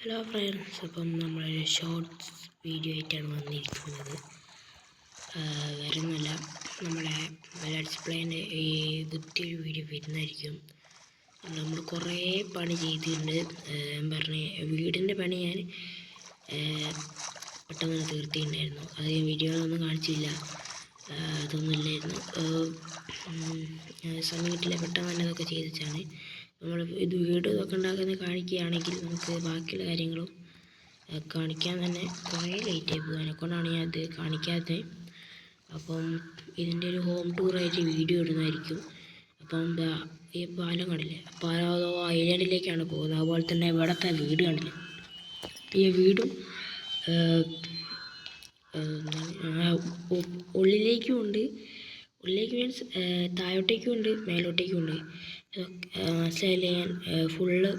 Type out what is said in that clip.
Hello friends, അപ്പം നമ്മളൊരു shorts video ആയിട്ടാണ് വന്നിരിക്കുന്നത്. വേറൊന്നുമല്ല, നമ്മളെ ലെറ്റ്സ് പ്ലേൻ്റെ ഈ പുതിയൊരു വീഡിയോ വരുന്നതായിരിക്കും. നമ്മൾ കുറേ പണി ചെയ്തിട്ടുണ്ട്. പറഞ്ഞ വീടിൻ്റെ പണി ഞാൻ പെട്ടെന്ന് തീർത്തിട്ടുണ്ടായിരുന്നു. അത് വീഡിയോകളൊന്നും കാണിച്ചില്ല, അതൊന്നുമില്ലായിരുന്നു. സമയം കിട്ടില്ല, പെട്ടെന്ന് തന്നെ അതൊക്കെ ചെയ്തിട്ടാണ് നമ്മൾ ഇത് വീട് ഇതൊക്കെ ഉണ്ടാക്കുന്നത്. കാണിക്കുകയാണെങ്കിൽ നമുക്ക് ബാക്കിയുള്ള കാര്യങ്ങളും കാണിക്കാൻ തന്നെ കുറേ ലേറ്റായി പോകും. അതിനെക്കൊണ്ടാണ് ഞാൻ അത് കാണിക്കാത്തത്. അപ്പം ഇതിൻ്റെ ഒരു ഹോം ടൂറായിട്ട് വീഡിയോ ഇടുന്നതായിരിക്കും. അപ്പം ഈ പാലം കണ്ടില്ലേ, പാലം അതോ ഐലൻഡിലേക്കാണ് പോകുന്നത്. അതുപോലെ തന്നെ ഇവിടുത്തെ വീട് കണ്ടില്ലേ, ഈ വീടും ഉള്ളിലേക്ക് മീൻസ് താഴോട്ടേക്കും ഉണ്ട്, മേലോട്ടേക്കും ഉണ്ട്. മനസ്സിലായില്ലേ? ഞാൻ ഫുള്ള്